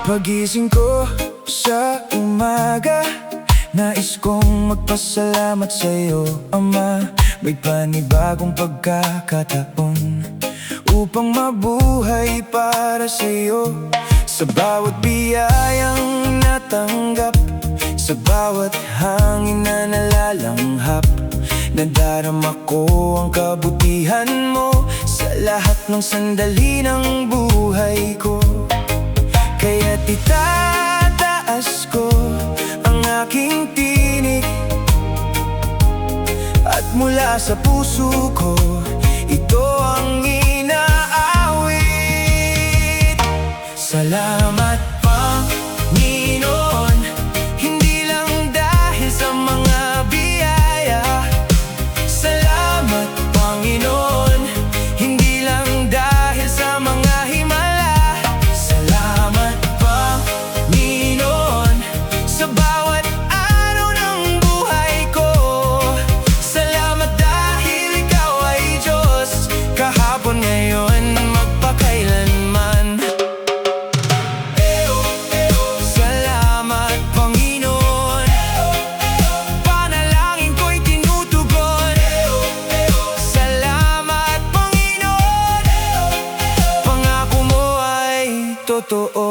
Pagising ko sa umaga, nais kong magpasalamat sa'yo, Ama. May panibagong pagkakataon upang mabuhay para sa'yo. Sa bawat biyayang natanggap, sa bawat hangin na nalalanghap, nadarama ko ang kabutihan mo sa lahat ng sandali ng buhay ko. Kaya't itataas ko ang aking tinig, at mula sa puso ko, ito ang inaawit. Salamat, Panginoon, hindi lang dahil sa mga biyaya. Salamat, Panginoon, hindi lang dahil sa mga himala. Salamat, Panginoon, sa bawat araw ng buhay ko. Salamat dahil ikaw ay Diyos, kahapon, ngayon, magpakailanman. Salamat, Panginoon, panalangin ko'y tinutugon. Salamat, Panginoon, pangako mo ay totoo.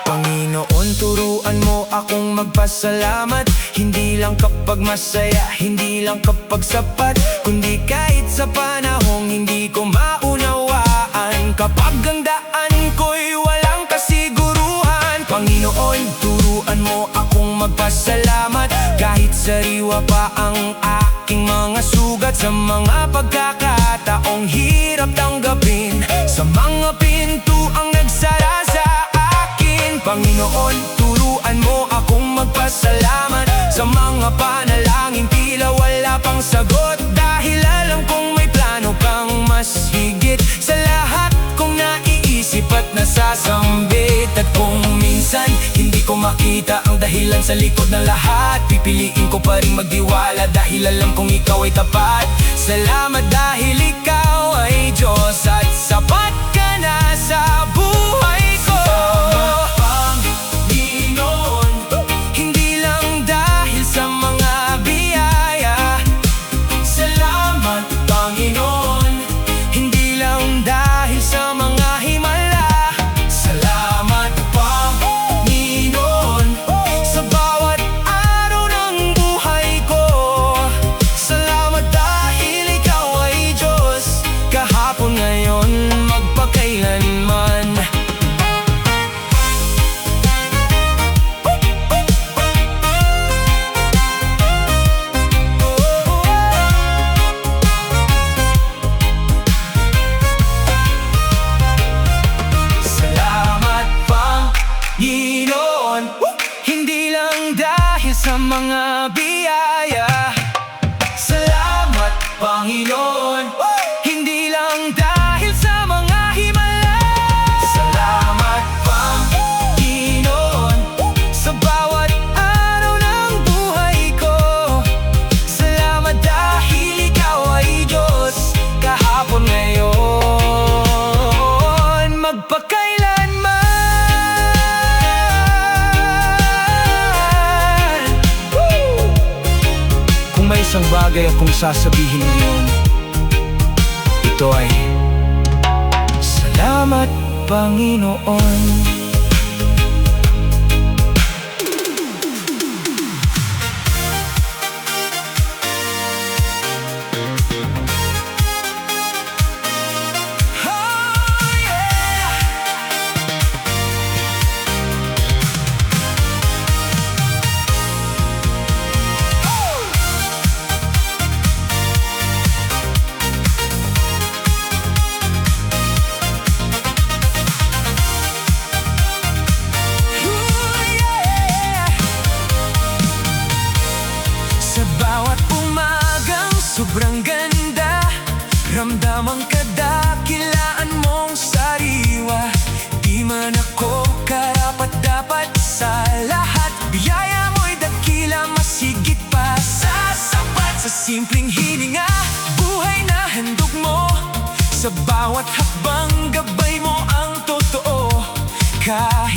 Panginoon, turuan mo akong magpasalamat, hindi lang kapag masaya, hindi lang kapag sapat, kundi kahit sa panahong hindi ko maunawaan. Kapag ang daan ko'y walang kasiguruhan, Panginoon, turuan mo akong magpasalamat, kahit sariwa pa ang aking mga sugat. Sa mga pagkakataong hirap tanggapin, sa mga pintuang nagsara sa akin, Panginoon, turuan mo akong magpasalamat, sa mga panalangin tila wala pang sagot, dahil alam kong may plano kang mas higit sa lahat kong naiisip at nasasambit. At kung minsan hindi ko makita ang dahilan sa likod ng lahat, pipiliin ko pa rin magtiwala dahil alam kong ikaw ay tapat. Salamat dahil ikaw ay Diyos at sapat ka na sa buhay ko. Panginoon, hindi lang dahil sa mga biyaya. Salamat, Panginoon, hindi lang dahil sa mga himala. Salamat, Panginoon, sa bawat araw ng buhay ko. Salamat dahil ikaw ay Diyos, kahapon, ngayon, magpakailanman. Salamat, Panginoon, hindi lang dahil sa mga biyaya. Salamat, Panginoon, hindi lang dahil sa mga himala. Salamat, Panginoon, sa bawat araw ng buhay ko. Salamat dahil ikaw ay Diyos, kahapon, ngayon, magpakailanman. Kung may isang bagay akong sasabihin ngayon, ito ay salamat, Panginoon.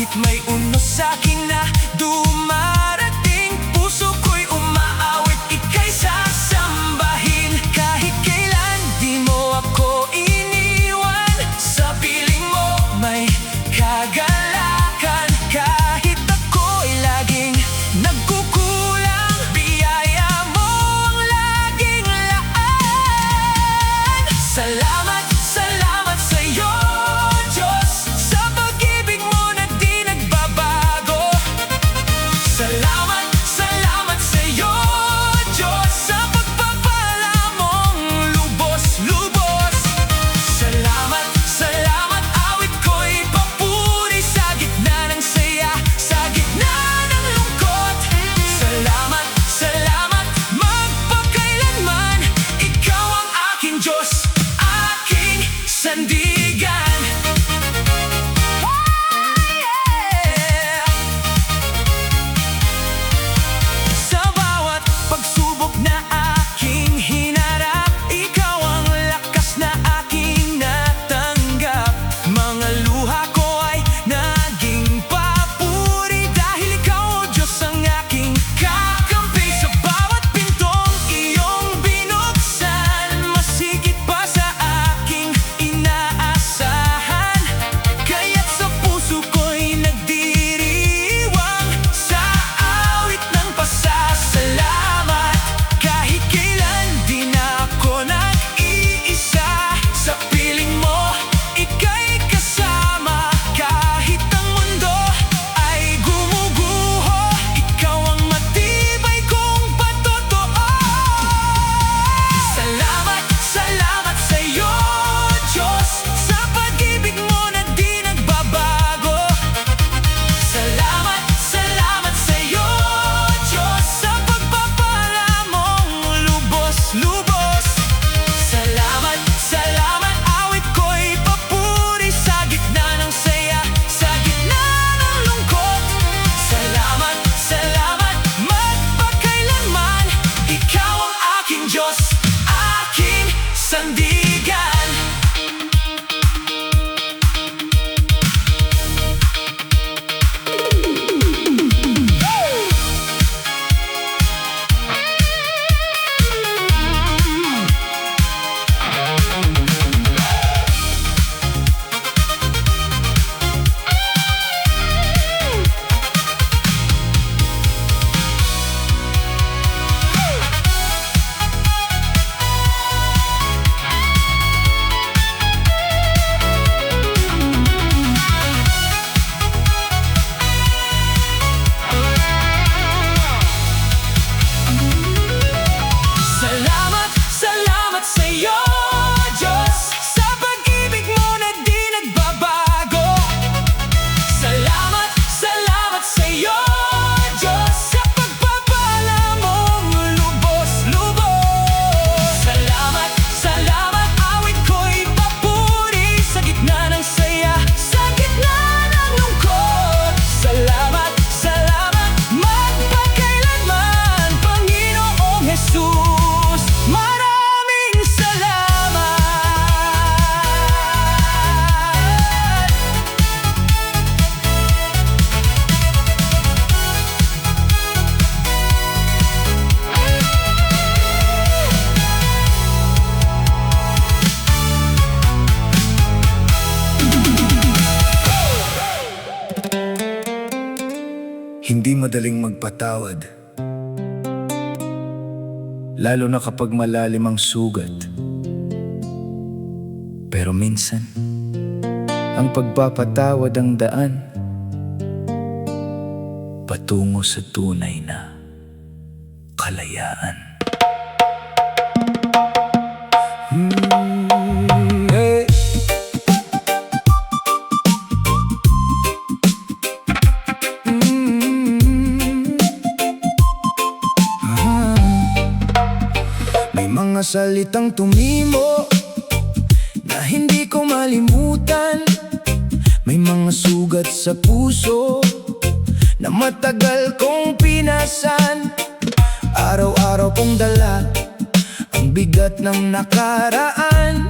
Kahit may unos sa'kin na dumarating, puso ko'y umaawit, ika'y sasambahin. Kahit kailan di mo ako iniwan, sa piling mo may kagalakan. Kahit ako'y laging nagkukulang, biyaya mo ang laging laan. Salamat, salamat sa'yo, Diyos, sa pag-ibig mo na di nagbabago. Salamat, salamat sa'yo, Diyos, sa pagpapala mong lubos-lubos. Salamat, salamat, awit ko'y papuri sa gitna ng saya, sa gitna ng lungkot. Salamat, salamat, magpakailanman, ikaw ang aking Diyos, aking sandigan. Sa bawat pagsubok na aking hinarap, ikaw ang lakas na aking natanggap. Mga luha ko ay naging papuri, dahil ikaw, O Diyos, ang aking kakampi. Sa bawat pintong iyong binuksan, mas higit pa sa aking inaasahan. Kaya't sa puso ko'y nagdiriwang, sa awit ng pasasalamat. Kahit kailan di na ako nag-iisa, sa piling mo ika'y kasama. Kahit ang mundo ay gumuguho, ikaw ang matibay kong patotoo. Salamat, salamat sa'yo, Diyos, sa pag-ibig mo na di nagbabago. Salamat, salamat sa'yo, Diyos, sa pagpapala mong lubos-lubos. Salamat, salamat, awit ko'y papuri sa gitna ng saya, sa gitna ng lungkot. Salamat, salamat, magpakailanman, ikaw ang aking Diyos, aking sandigan. Salamat, salamat sa'yo, Diyos, sa pag-ibig mo na di nagbabago. Salamat, salamat sa'yo, Diyos, sa pagpapala mong lubos-lubos. Salamat, salamat, awit ko'y papuri sa gitna ng saya, sa gitna ng lungkot. Salamat, salamat, magpakailanman, Panginoong Jesus, maraming salamat. Hindi madaling magpatawad, lalo na kapag malalim ang sugat. Pero minsan, ang pagpapatawad ang daan patungo sa tunay na kalayaan. Hey. May mga salitang tumimo na hindi ko malimutan. May mga sugat sa puso na matagal kong pinasan. Araw-araw kong dala ang bigat ng nakaraan,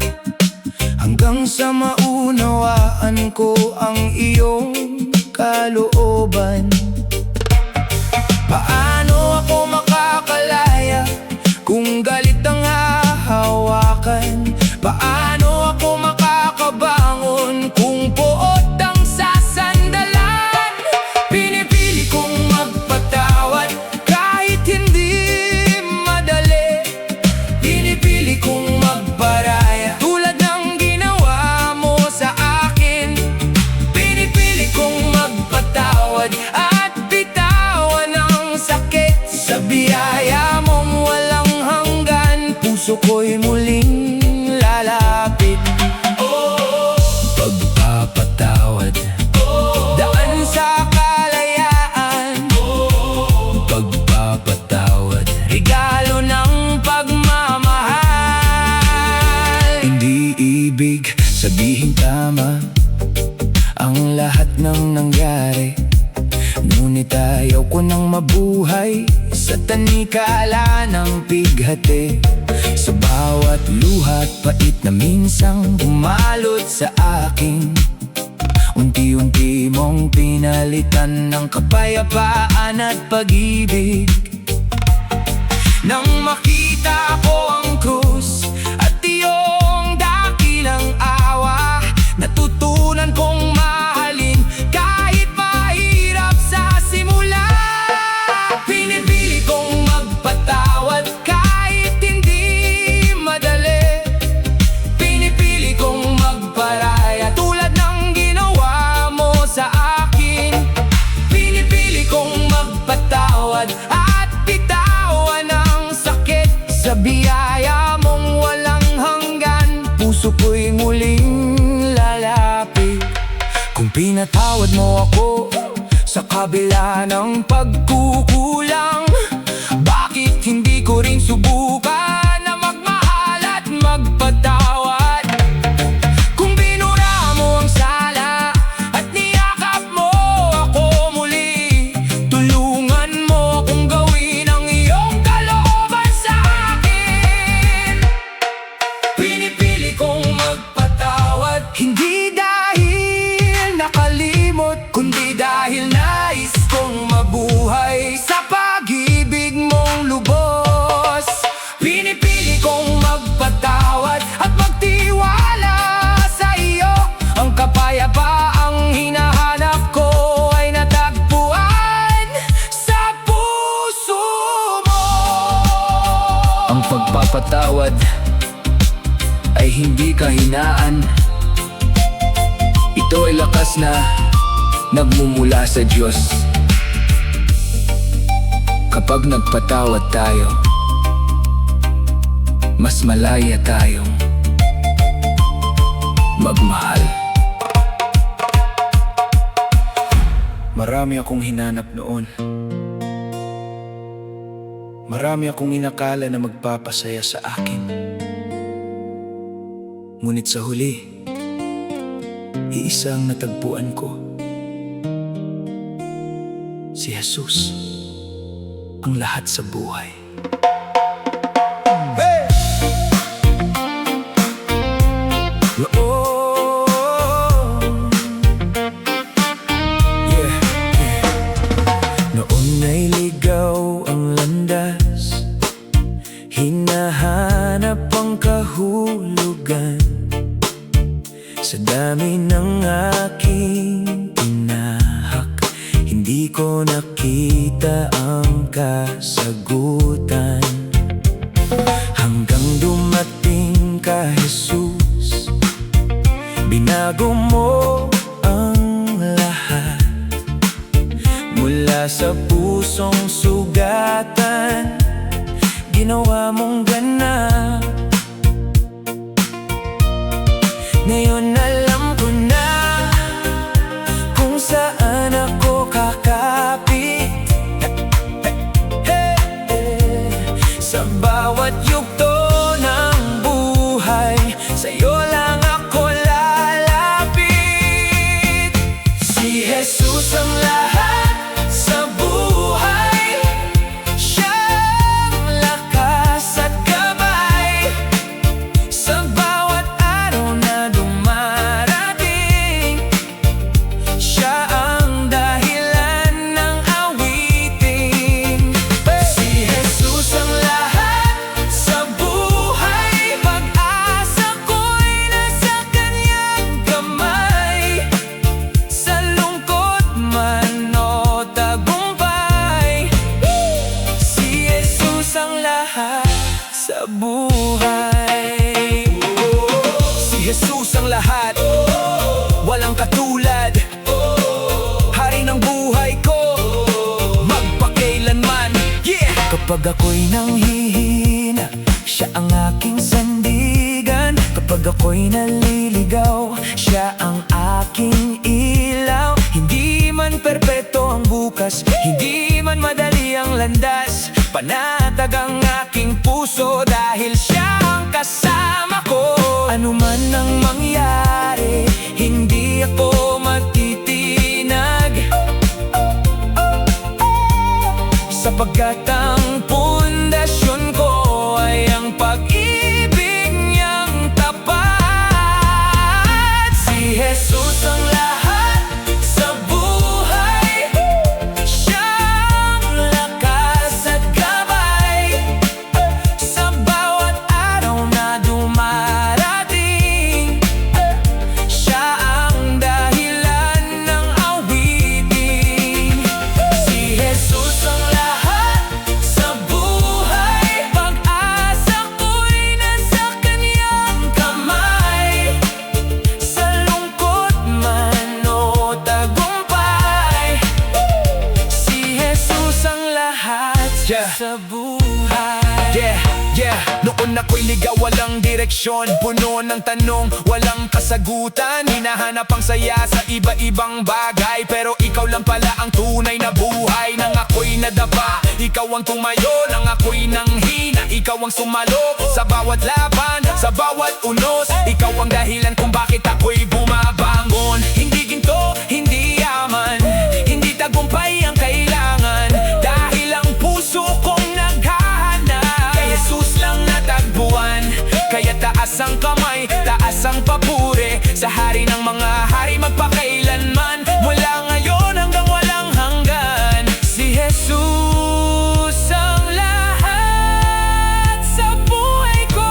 hanggang sa maunawaan ko ang iyong kalooban. Paano ako makakalaya kung galit ang hahawakan? Paano ako makakabangon kung poot ang sasandalan? Pinipili kong magpatawad kahit hindi madali. Pinipili kong magparaya tulad ng ginawa mo sa akin. Pinipili kong magpatawad at bitawan ang sakit. Sa biyaya mong walang hanggan, puso ko'y muling lalapit. Pagpapatawad, daan sa kalayaan. Pagpapatawad, regalo ng pagmamahal. Hindi ibig sabihin tama ang lahat ng nangyari, ngunit ayaw ko nang mabuhay sa tanikala ng pighati. Sa bawat luha't pait na minsang umalot sa akin, unti-unti mong pinalitan ng kapayapaan at pag-ibig. Nang makita ko ang krus at iyong dakilang awa, natutunan kong mahalin kahit mahirap sa simula. Pinipili kong magpatawad kahit hindi madali. Pinipili kong magparaya tulad ng ginawa mo sa akin. Pinipili kong magpatawad at bitawan ang sakit. Sa biyaya mong walang hanggan, puso ko'y muling lalapit. Kung pinatawad mo ako sa kabila ng pagkukulang, bakit hindi ko rin subukan na magmahal at magpatawad? Kung binura mo ang sala at niyakap mo ako muli, tulungan mo kung gawin ang iyong kalooban sa akin. Pinipili kong magpatawad, hindi dahil nakalimot, kundi dahil nais kong mabuhay sa pag-ibig mong lubos. Pinipili kong magpatawad at magtiwala sa iyo. Ang kapayapaang hinahanap ko ay natagpuan sa puso mo. Ang pagpapatawad ay hindi kahinaan. Ito ay lakas na nagmumula sa Diyos. Kapag nagpatawad tayo, mas malaya tayong magmahal. Marami akong hinanap noon. Marami akong inakala na magpapasaya sa akin. Ngunit sa huli, iisa ang natagpuan ko. Si Jesus, ang lahat sa buhay. Noon ay ligaw ang landas, hinahanap ang kahulugan. Sa dami ng aking tinahak, hindi ko nakita ang kasagutan. Hanggang dumating ka, Jesus, binago mo ang lahat. Mula sa pusong sugatan, ginawa mong ganap. Ngayon alam ko na kung saan ako kakapit. Sa bawat yugto ng buhay, sa'yo lang ako lalapit. Si Jesus ang lahat sa buhay, siyang lakas at gabay. Sa bawat araw na dumarating, siya ang Kapag ako'y nanghihina, siya ang aking sandigan. Kapag ako'y naliligaw, siya ang aking ilaw. Hindi man perpeto ang bukas, hindi man madali ang landas, panatag ang aking puso dahil siya ang kasama ko. Ano man ang mangyari, hindi ako matitinag, sapagkat ang pundasyon ko ay ang pag-ibig niyang tapat. Si Jesus ang lahat sa buhay, siyang lakas at gabay sa bawat araw na dumarating. Siya ang dahilan ng awitin. Si Jesus ang lahat sa buhay, pag-asa ko'y nasa kanyang kamay. Sa lungkot man o tagumpay, si Jesus ang lahat sa buhay. Yeah, noon ako'y ligaw, walang direksyon, puno ng tanong, walang kasagutan. Hinahanap ang saya sa iba-ibang bagay, pero ikaw lang pala ang tunay na buhay. Nang ako'y nadapa, ikaw ang tumayo. Nang ako'y nanghina, ikaw ang sumalo. Sa bawat laban, sa bawat unos, ikaw ang dahilan kung bakit ako'y bumabangon. Hindi ginto, hindi yaman, hindi tagumpay ang kailangan, dahil ang puso kong naghahanap kay Jesus lang natagpuan. Kaya taas ang kamay, taas ang papuri sa hari ng mga hari magpakailanman, mula ngayon hanggang walang hanggan. Si Jesus ang lahat sa buhay ko.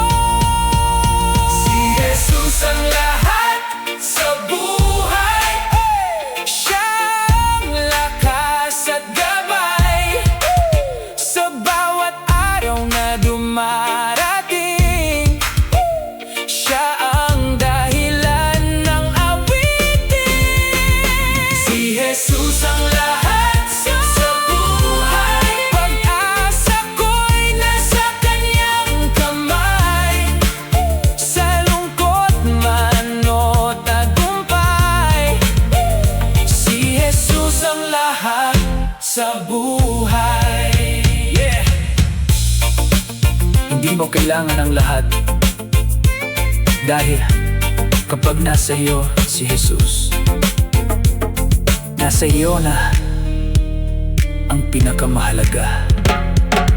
Si Jesus ang lahat sa buhay, siyang lakas at gabay sa bawat araw na dumarating. Siya ang dahilan ng awitin. Si Jesus ang lahat sa buhay, pag-asa ko'y nasa kanyang kamay. Sa lungkot man o tagumpay, si Jesus ang lahat sa buhay. Yeah! Hindi mo kailangan ang lahat, dahil kapag nasa iyo si Jesus, nasa iyo na ang pinakamahalaga.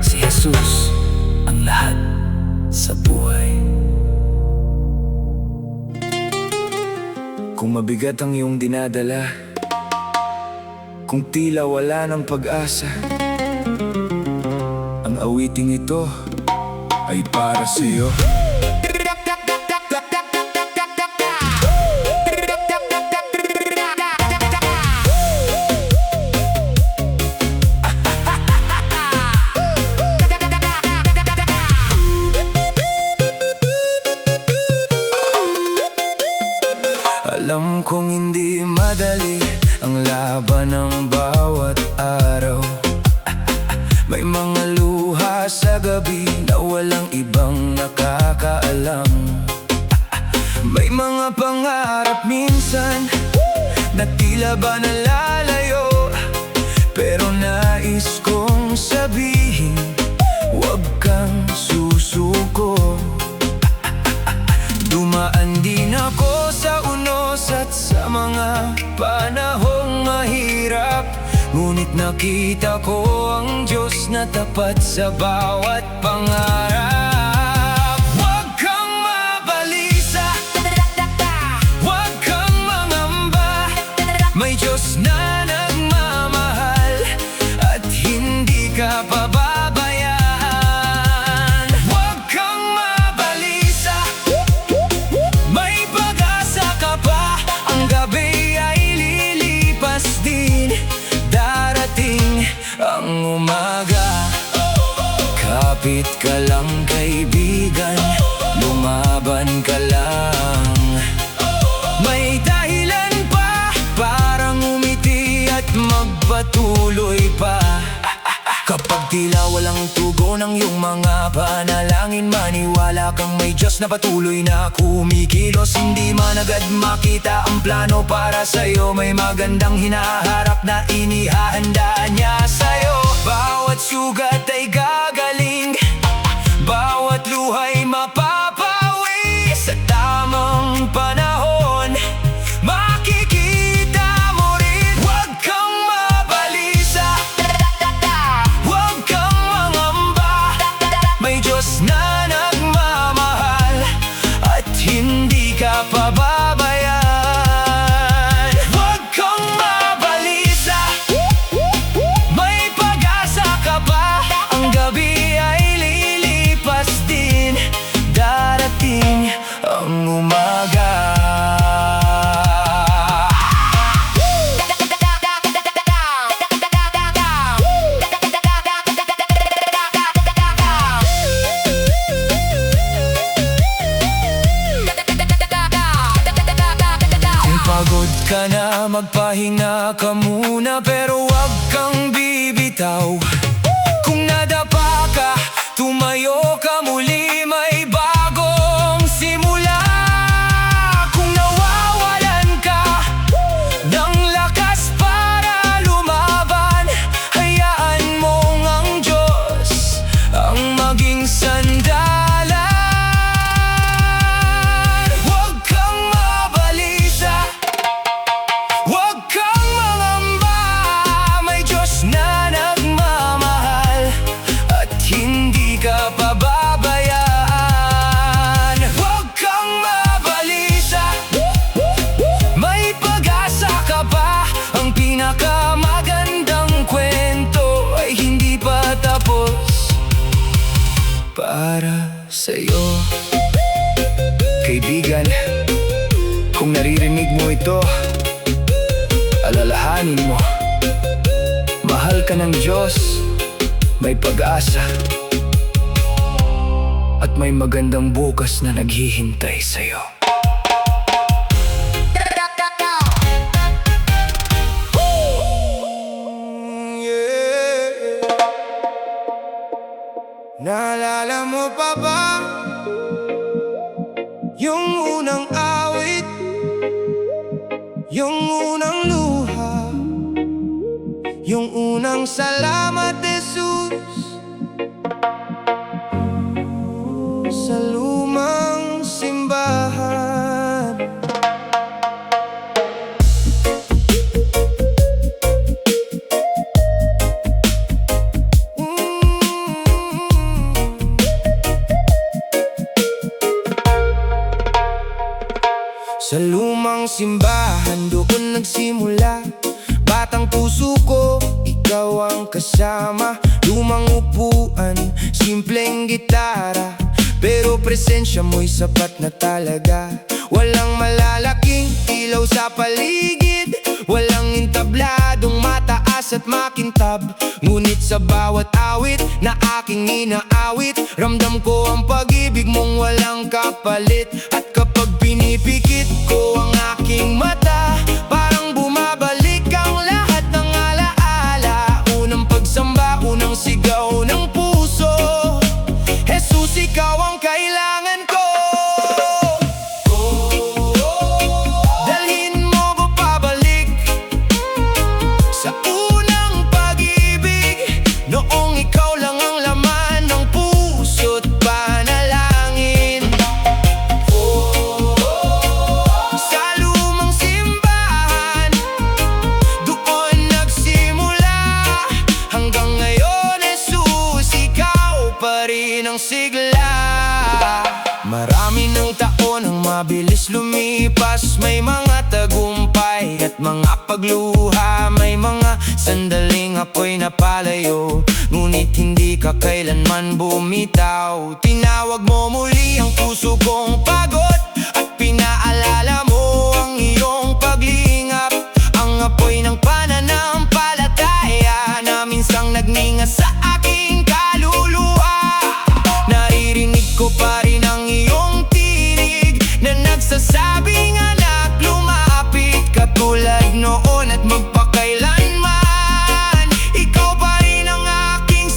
Si Jesus ang lahat sa buhay. Kung mabigat ang iyong dinadala, kung tila wala ng pag-asa, ang awiting ito ay para sa iyo. Alam kong hindi madali ang laban ng bawat araw. May mga luha sa gabi na walang ibang nakakaalam. May mga pangarap minsan na tila ba nalalayo, pero nais kong sabihin, huwag kang susuko. Dumaan din ako sa unos at sa mga panahong mahirap, ngunit nakita ko ang Diyos na tapat sa bawat pangarap. Huwag kang mabalisa, huwag kang mangamba, may Diyos na nagmamahal at hindi ka pababayaan. Huwag kang mabalisa, may pag-asa ka pa, ang gabi ay lilipas din, darating ang umaga. Kapit ka lang kaibigan, lumaban ka lang. May dahilan pa, parang umiti at magpatuloy pa. Kapag tila walang tugon ang iyong mga panalangin, maniwala kang may Diyos na patuloy na kumikilos. Hindi man agad makita ang plano para sa'yo, may magandang hinaharap na inihahanda niya sa'yo. Bawat sugat ay gagaling, bawat luha'y mapapawi. Sa tamang panahon, makikita mo rin. Huwag kang mabalisa, huwag kang mangamba. May Diyos na nagmamahal at hindi ka pababayaan. Huwag kang mabalisa, may pag-asa ka pa. Ang gabi ay lilipas din, darating ang umaga. Kung pagod ka na, magpahinga ka muna, pero huwag kang bibitaw. Kung nadapa ka, tumayo ka muli, may bagong simula. Kung nawawalan ka ng lakas para lumaban, hayaan mong ang Diyos ang maging sandalan. Huwag kang mabalisa, huwag kang mangamba. May Diyos na nagmamahal at hindi ka pababayaan. Huwag kang mabalisa, may pag-asa ka pa. Ang pinakamagandang kwento ay hindi pa tapos para sa'yo. Kaibigan, kung naririnig mo ito, alalahanin mo, mahal ka ng Diyos, may pag-asa, at may magandang bukas na naghihintay sa'yo. Naalala mo pa ba yung unang awit, yung unang luha, yung unang salamat, Jesus, sa lumang simbahan? Sa lumang simbahan, doon nagsimula. Batang puso ko, ikaw ang kasama. Lumang upuan, simpleng gitara, pero presensya mo'y sapat na talaga. Walang malalaking ilaw sa paligid, walang intabladong mataas at makintab. Ngunit sa bawat awit na aking inaawit, ramdam ko ang pag-ibig mong walang kapalit. At kapag pinipikit ko ang aking mata, parang bumabalik ang lahat ng alaala. Unang pagsamba, unang sigaw ng puso, Jesus, ikaw ang kailangan ko. Dalhin mo ba pabalik sa unang pag-ibig, noong ikaw lang ang laman ng puso't panalangin. Sa lumang simbahan, doon nagsimula. Hanggang ngayon, Jesus, ikaw pa rin ang sigla. Marami ng taon ang mabilis lumipas, may mga tagumpay at mga pagluha, may mga sandaling ako'y napalayo, ngunit hindi ka kailanman bumitaw. Tinawag mo muli ang puso kong pagod at pinaalala mo ang iyong paglingap. Ang apoy ng pananampalataya na minsang nagninga sa aking kaluluwa. Naririnig ko pa rin ang iyong tinig na nagsasabing, anak, lumapit ka tulad noon at magpakailanman. Ikaw pa rin ang aking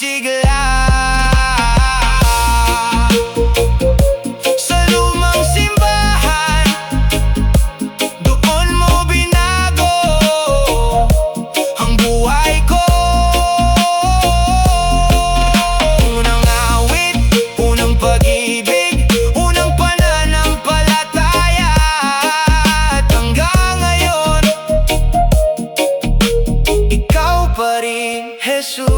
sigla. Sa lumang simbahan, doon mo binago ang buhay ko. Unang awit, unang pag-ibig, unang pananampalataya, at hanggang ngayon, ikaw pa rin, Jesus.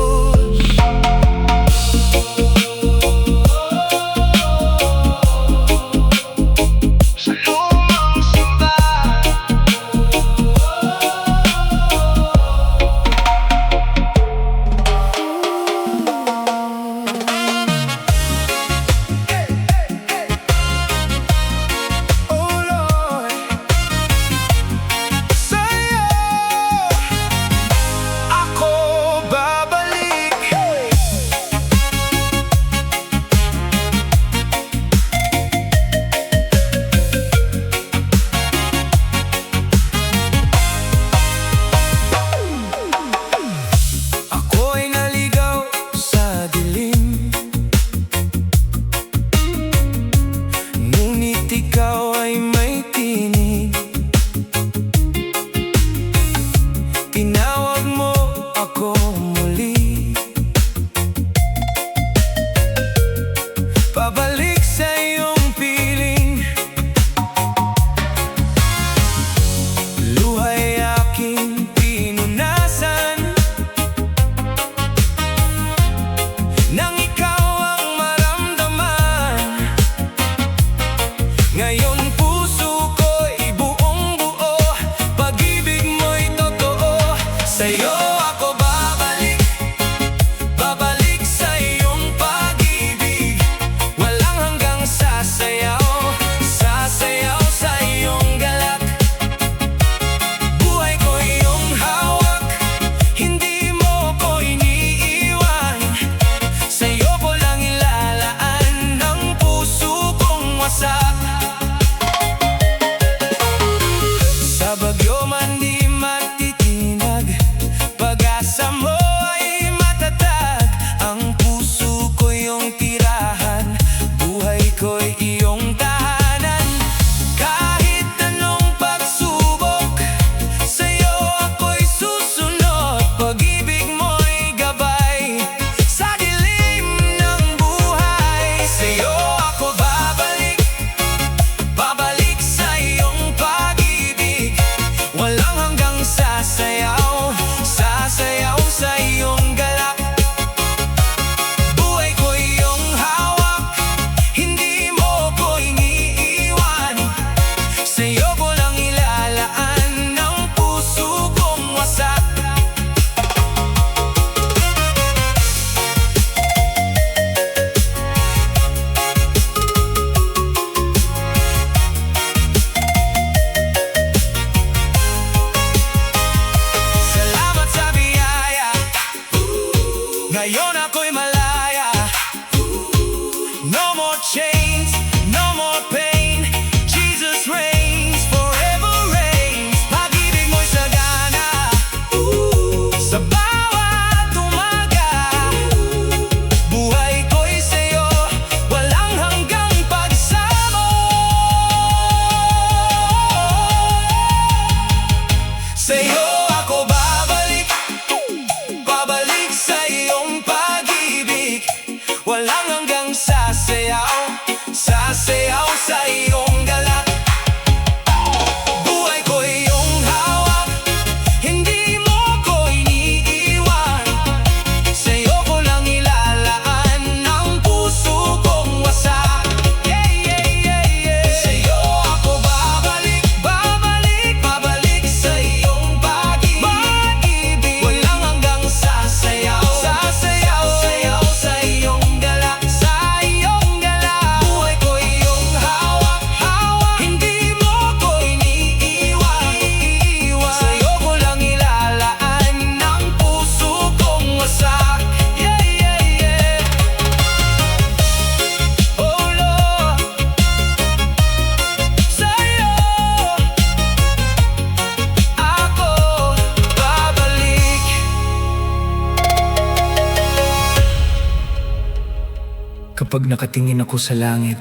Kapag nakatingin ako sa langit,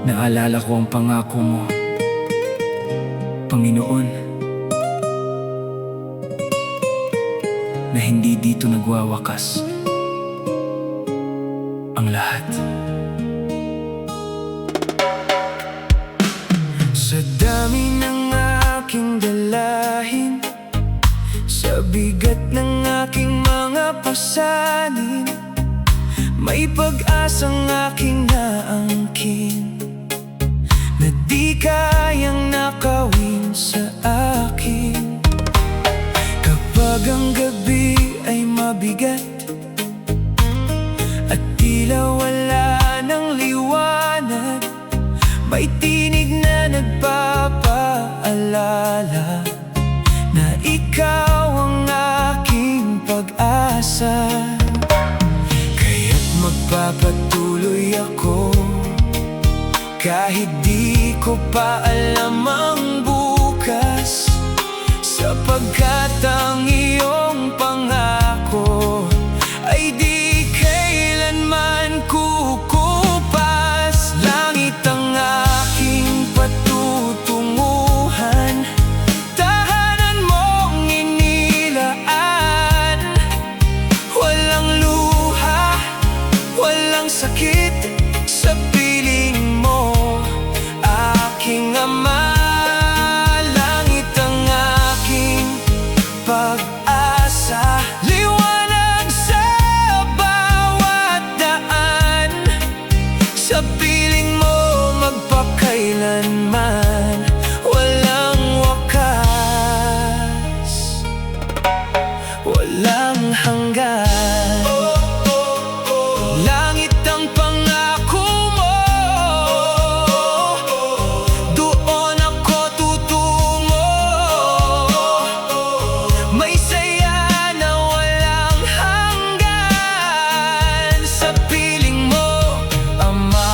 naalala ko ang pangako mo, Panginoon, na hindi dito nagwawakas ang lahat. Sa dami ng aking dalahin, sa bigat ng aking mga pasanin, may pag-asang aking naangkin na di kayang nakawin sa akin. Kapag ang gabi ay mabigat at tila wala ng liwanag, may tinig na nagpapaalala na ikaw ang aking pag-asa. Kaya't magpapatuloy ako kahit di ko pa alam ang bukas, sapagkat ang iyong pangako ay di kailanman kukupas. Langit ang aking patutunguhan, tahanan mong inilaan. Walang luha, walang sakit sa piling mo, aking Ama. Langit ang aking pag-asa, liwanag sa bawat daan. Sa piling mo magpakailanman, walang wakas, walang hanggan. Langit ang pangako mo, doon ako tutungo. May saya na walang hanggan sa piling mo, Ama.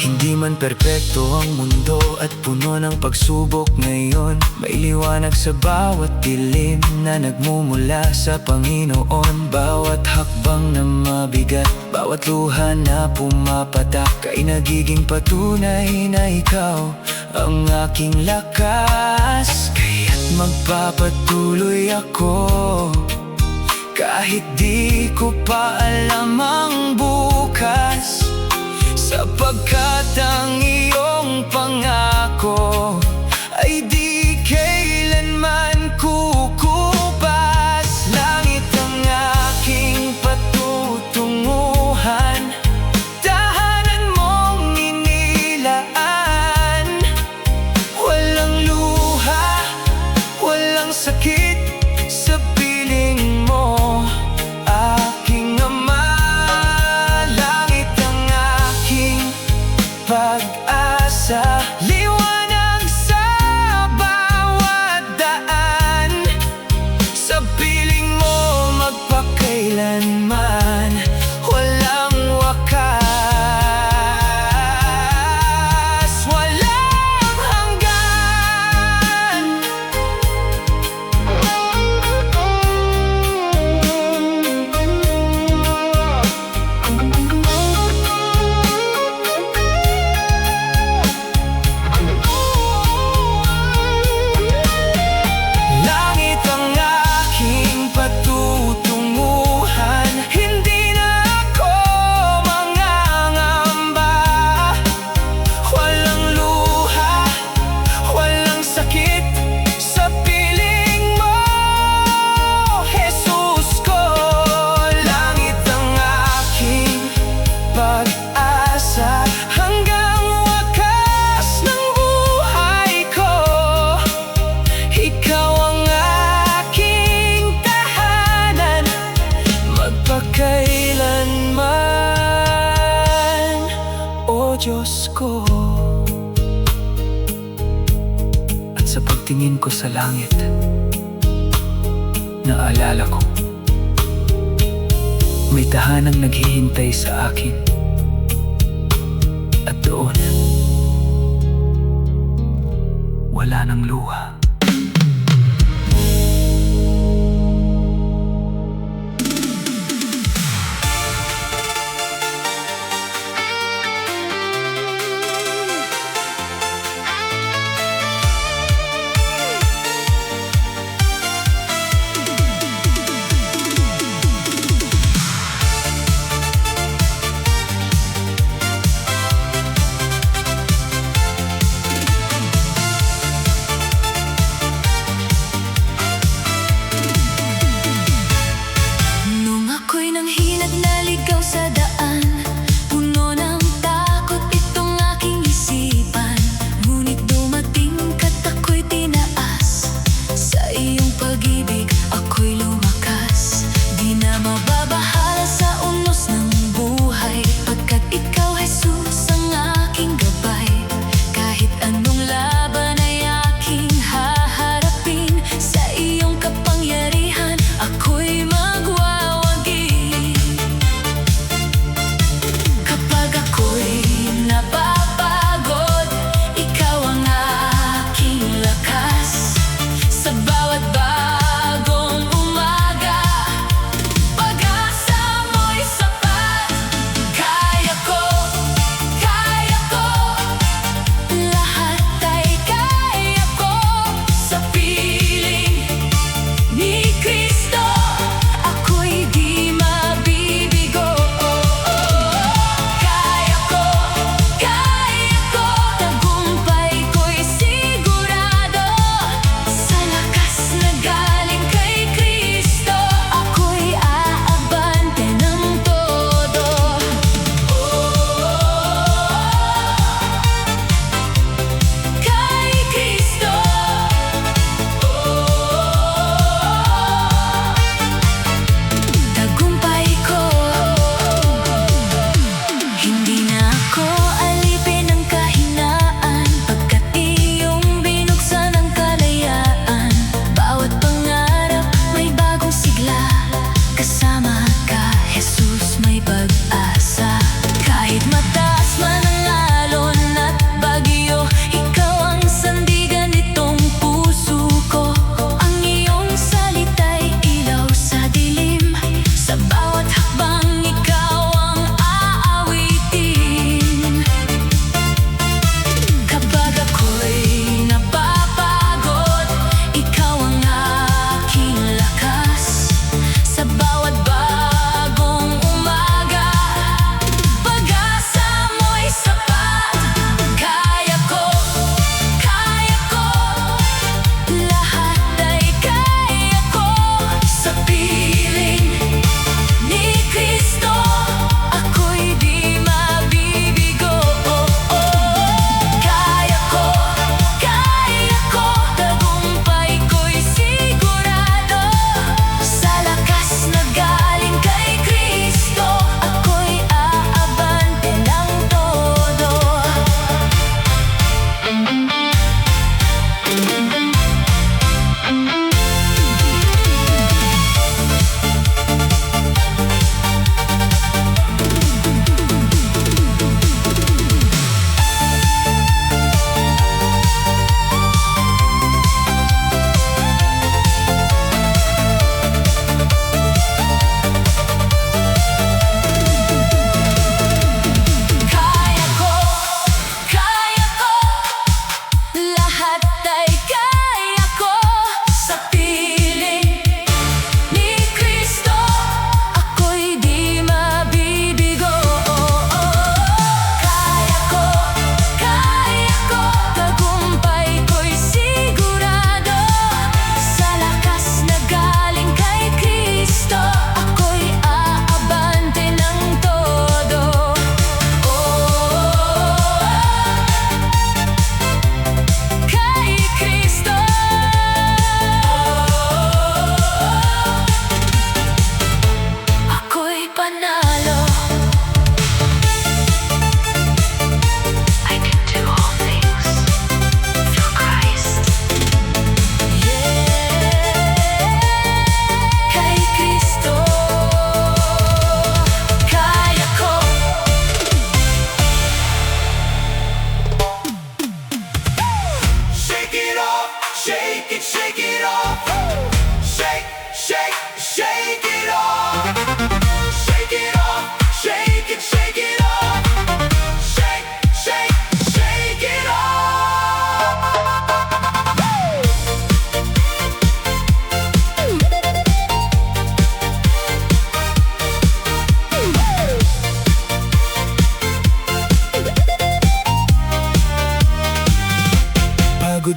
Hindi man perpekto ang mundo at puno ng pagsubok ngayon, may liwanag sa bawat dilim na nagmumula sa Panginoon. Bawat hakbang na mabigat, bawat luha na pumapatak, ay nagiging patunay na ikaw ang aking lakas. Kaya't magpapatuloy ako kahit di ko pa alam ang bukas, sapagkat ang iyong pangako ay di kailanman kukupas. Langit ang aking patutunguhan, tahanan mong inilaan. Walang luha, walang sakit sa piling mo, aking Ama. Langit ang aking pag-asa, liwanag sa bawat daan. Sa piling mo magpakailanman, walang wakas, walang hanggan. Langit ang aking patutunguhan, hindi na ako mangangamba. Walang luha, walang sakit sa piling mo, Jesus ko. Langit ang aking pag-asa, hanggang wakas ng buhay ko. Ikaw ang aking tahanan, magpakailanman, O Diyos ko. At sa pagtingin ko sa langit, naalala ko, may tahanang naghihintay sa akin. At doon, wala nang luha,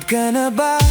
ka na ba